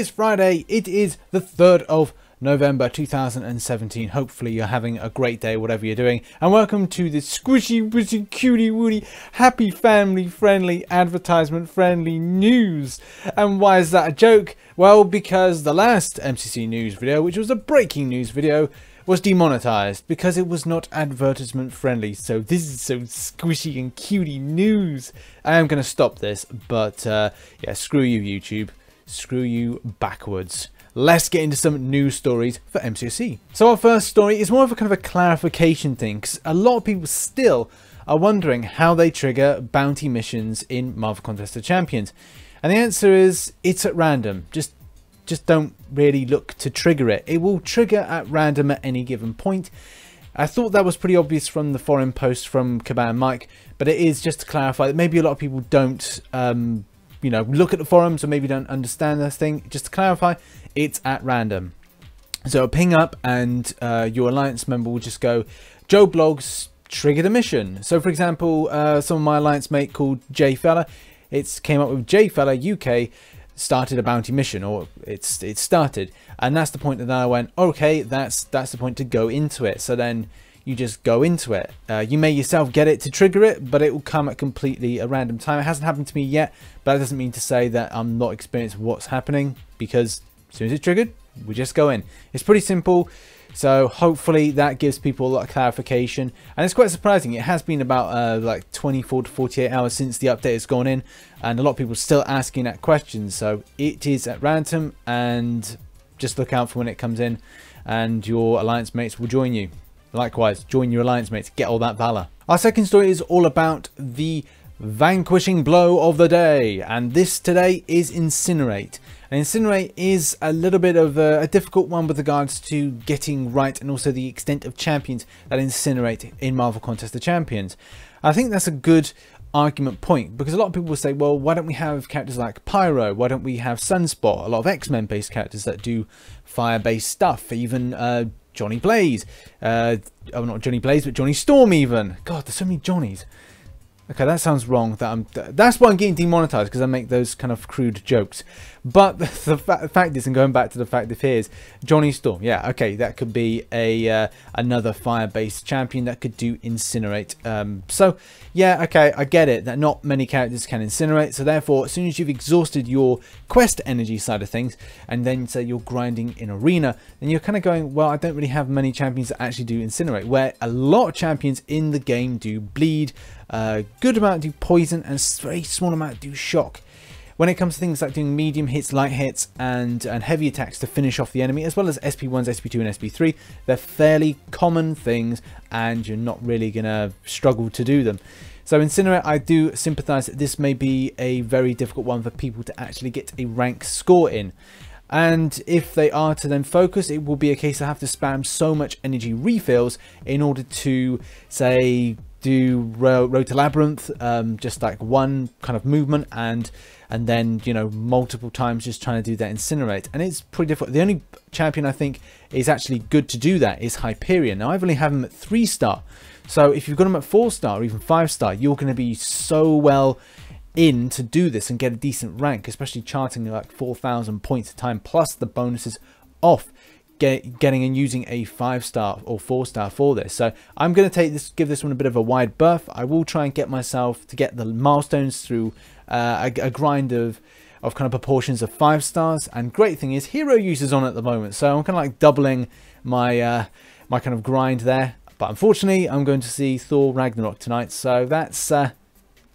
is Friday. It is the 3rd of November 2017. Hopefully you're having a great day, whatever you're doing. And welcome to the squishy, wishy, cutie, woody, happy, family friendly, advertisement friendly news. And why is that a joke? Well, because the last MCC news video, which was a breaking news video, was demonetized because it was not advertisement friendly. So this is so squishy and cutie news. I am going to stop this, but yeah, screw you, YouTube. Screw you backwards. Let's get into some news stories for MCC. So our first story is more of a kind of a clarification thing, because a lot of people still are wondering how they trigger bounty missions in Marvel Contest of Champions. And the answer is it's at random. Just don't really look to trigger it. It will trigger at random at any given point. I thought that was pretty obvious from the forum post from Caban Mike, but it is just to clarify that maybe a lot of people don't you know, look at the forums or maybe don't understand this thing. Just to clarify, it's at random. So it'll ping up and your alliance member will just go, Joe Blogs triggered a mission. So for example, some of my alliance mate called J Fella, it's came up with J Fella UK started a bounty mission, or it started, and that's the point that I went, okay, that's the point to go into it. So then you just go into it. You may yourself get it to trigger it, but it will come at completely a random time. It hasn't happened to me yet, but that doesn't mean to say that I'm not experienced with what's happening, because as soon as it's triggered, we just go in. It's pretty simple. So hopefully that gives people a lot of clarification. And it's quite surprising. It has been about like 24 to 48 hours since the update has gone in, and a lot of people are still asking that question. So it is at random, and just look out for when it comes in, and your alliance mates will join you. Likewise, join your alliance mates, get all that valor. Our second story is all about the vanquishing blow of the day, and this today is Incinerate. And Incinerate is a little bit of a difficult one with regards to getting right, and also the extent of champions that Incinerate in Marvel Contest of Champions. I think that's a good argument point, because a lot of people will say, well, why don't we have characters like Pyro? Why don't we have Sunspot? A lot of X-Men based characters that do fire based stuff, even Johnny Blaze, oh, not Johnny Blaze, but Johnny Storm even. God, there's so many Johnnies. Okay, that sounds wrong. That's why I'm getting demonetized, because I make those kind of crude jokes. But the fact is, and going back to the fact of here is Johnny Storm. Yeah, okay, that could be a another fire-based champion that could do Incinerate. So yeah, okay, I get it that not many characters can Incinerate. So therefore, as soon as you've exhausted your quest energy side of things, and then say you're grinding in arena, then you're kind of going, well, I don't really have many champions that actually do Incinerate. Where a lot of champions in the game do bleed. Good amount do poison, and a very small amount do shock. When it comes to things like doing medium hits, light hits, and heavy attacks to finish off the enemy, as well as SP1s, SP2 and SP3, they're fairly common things, and you're not really going to struggle to do them. So Incinerate, I do sympathise that this may be a very difficult one for people to actually get a rank score in. And if they are to then focus, it will be a case I have to spam so much energy refills in order to, say, do Road to Labyrinth, just like one kind of movement, and then, you know, multiple times just trying to do that Incinerate, and it's pretty difficult. The only champion I think is actually good to do that is Hyperion. Now I've only have him at 3-star, so if you've got him at 4-star or even 5-star, you're going to be so well in to do this and get a decent rank, especially charting like 4,000 points a time, plus the bonuses off getting and using a 5-star or 4-star for this. So I'm going to give this one a bit of a wide berth. I will try and get myself to get the milestones through a grind of kind of proportions of 5 stars. And great thing is hero users on at the moment, so I'm kind of like doubling my my kind of grind there. But unfortunately, I'm going to see Thor Ragnarok tonight, so that's going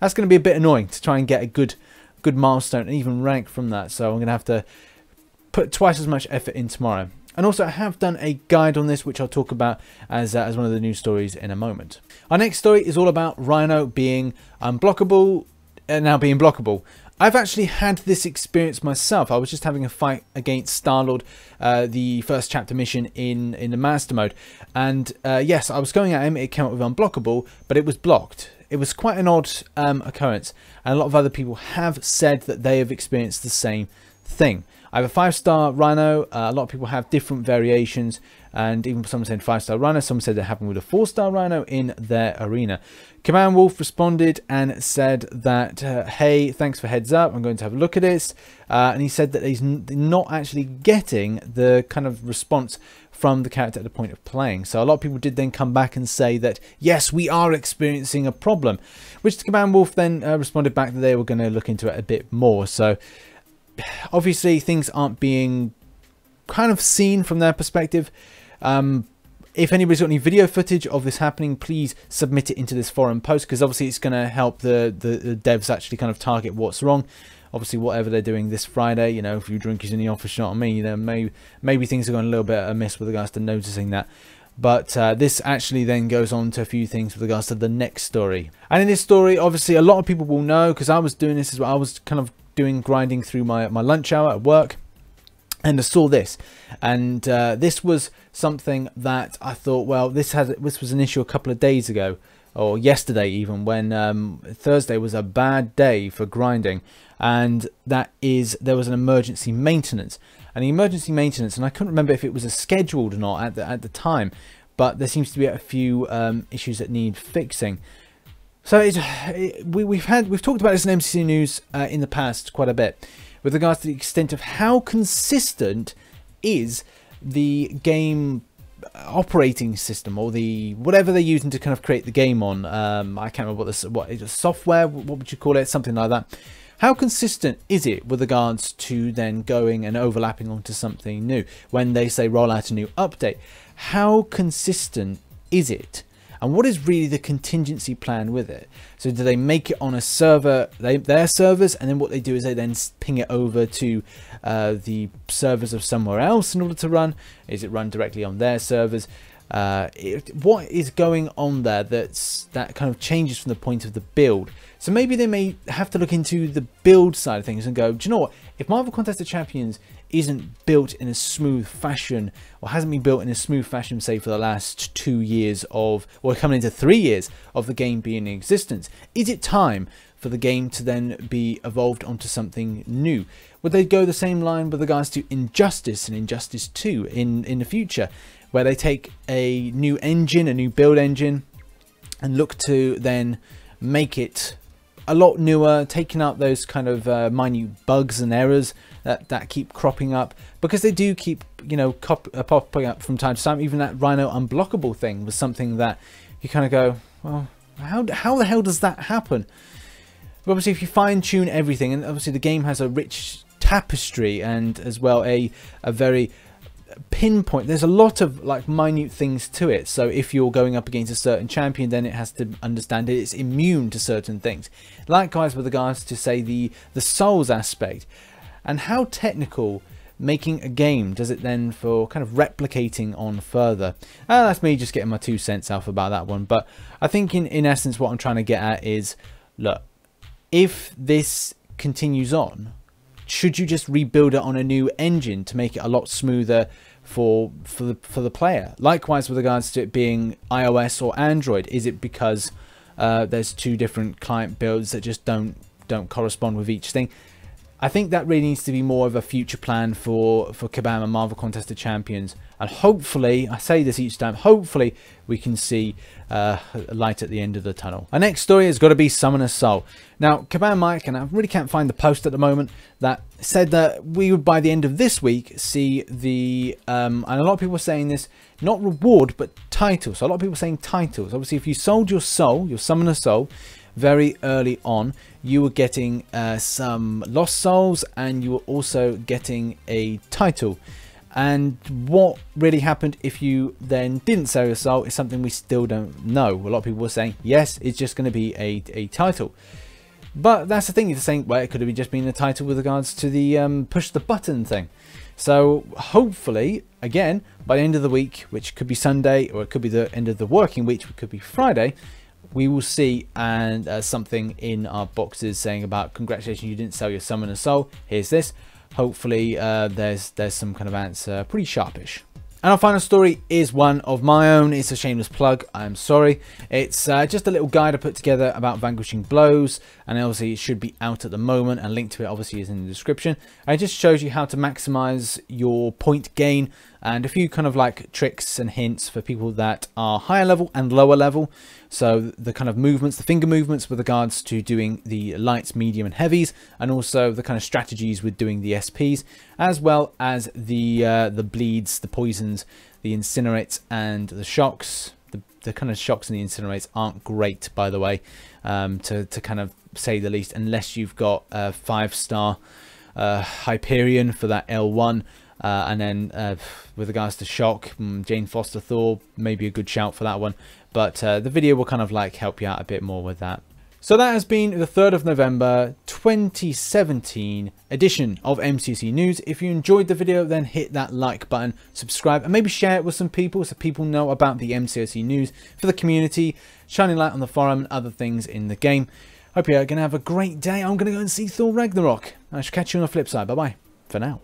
to be a bit annoying to try and get a good milestone and even rank from that. So I'm going to have to put twice as much effort in tomorrow. And also, I have done a guide on this, which I'll talk about as one of the news stories in a moment. Our next story is all about Rhino being unblockable, and now being blockable. I've actually had this experience myself. I was just having a fight against Star-Lord, the first chapter mission in the Master Mode. And yes, I was going at him, it came up with unblockable, but it was blocked. It was quite an odd occurrence. And a lot of other people have said that they have experienced the same thing. I have a 5-star Rhino. A lot of people have different variations, and even someone said 5-star Rhino, some said they're happy with a 4-star Rhino in their arena. Command Wolf responded and said that, hey, thanks for heads up, I'm going to have a look at this. And he said that he's not actually getting the kind of response from the character at the point of playing. So a lot of people did then come back and say that, yes, we are experiencing a problem, which the Command Wolf then responded back that they were going to look into it a bit more. So obviously things aren't being kind of seen from their perspective. If anybody's got any video footage of this happening, please submit it into this forum post, because obviously it's going to help the devs actually kind of target what's wrong. Obviously, whatever they're doing this Friday, you know, if you drink is in the office, you know what I mean, you know, maybe things are going a little bit amiss with regards to noticing that. But this actually then goes on to a few things with regards to the next story. And in this story, obviously, a lot of people will know, because I was doing this as well. I was kind of grinding through my lunch hour at work, and I saw this, and this was something that I thought, well, this was an issue a couple of days ago, or yesterday even, when Thursday was a bad day for grinding, and that is there was an emergency maintenance. And the emergency maintenance, and I couldn't remember if it was scheduled or not at the time, but there seems to be a few issues that need fixing. So we've talked about this in MCC News in the past quite a bit, with regards to the extent of how consistent is the game operating system, or the whatever they're using to kind of create the game on. I can't remember what is it, software, what would you call it, something like that. How consistent is it with regards to then going and overlapping onto something new when they say roll out a new update? How consistent is it? And what is really the contingency plan with it? So do they make it on a server, their servers, and then what they do is they then ping it over to the servers of somewhere else in order to run? Is it run directly on their servers? What is going on there that kind of changes from the point of the build? So maybe they may have to look into the build side of things and go, do you know what? If Marvel Contest of Champions isn't built in a smooth fashion, or hasn't been built in a smooth fashion, say for the last 2 years or coming into 3 years of the game being in existence, is it time for the game to then be evolved onto something new? Would they go the same line with regards to Injustice and Injustice 2 in the future, where they take a new engine, a new build engine, and look to then make it a lot newer, taking out those kind of minute bugs and errors that keep cropping up, because they do keep, you know, popping up from time to time. Even that Rhino Unblockable thing was something that you kind of go, well, how the hell does that happen? But obviously, if you fine tune everything, and obviously the game has a rich tapestry and as well a very pinpoint, there's a lot of like minute things to it. So if you're going up against a certain champion, then it has to understand that it's immune to certain things. Likewise with regards to, say, the souls aspect, and how technical making a game does it then for kind of replicating on further. That's me just getting my 2 cents out about that one. But I think in essence what I'm trying to get at is, look, if this continues on, should you just rebuild it on a new engine to make it a lot smoother for the player? Likewise with regards to it being iOS or Android, is it because there's 2 different client builds that just don't correspond with each thing? I think that really needs to be more of a future plan for Kabam and Marvel Contest of Champions, and hopefully, I say this each time, hopefully we can see a light at the end of the tunnel. Our next story has got to be Summoner's Soul. Now, Kabam Mike, and I really can't find the post at the moment, that said that we would by the end of this week see the, and a lot of people are saying this, not reward, but title. So a lot of people are saying titles. Obviously, if you sold your soul, your Summoner's Soul, very early on, you were getting some lost souls, and you were also getting a title. And what really happened if you then didn't sell your soul is something we still don't know. A lot of people were saying, yes, it's just going to be a title. But that's the thing, you're saying, well, it could have just been a title with regards to the push the button thing. So hopefully, again, by the end of the week, which could be Sunday, or it could be the end of the working week, which could be Friday, we will see something in our boxes saying about, congratulations, you didn't sell your Summoner's Soul, here's this. Hopefully there's some kind of answer, pretty sharpish. And our final story is one of my own. It's a shameless plug, I'm sorry. It's just a little guide I put together about Vanquishing Blows, and obviously it should be out at the moment, and link to it obviously is in the description. And it just shows you how to maximize your point gain and a few kind of like tricks and hints for people that are higher level and lower level. So the kind of movements, the finger movements with regards to doing the lights, medium and heavies, and also the kind of strategies with doing the SPs, as well as the bleeds, the poisons, the incinerates and the shocks. The kind of shocks and the incinerates aren't great, by the way, to kind of say the least, unless you've got a 5-star Hyperion for that L1. And then with regards to shock, Jane Foster Thor, maybe a good shout for that one. But the video will kind of like help you out a bit more with that. So that has been the 3rd of November 2017 edition of MCC News. If you enjoyed the video, then hit that like button, subscribe, and maybe share it with some people so people know about the MCC News for the community, shining light on the forum and other things in the game. Hope you're going to have a great day. I'm going to go and see Thor Ragnarok. I shall catch you on the flip side. Bye-bye for now.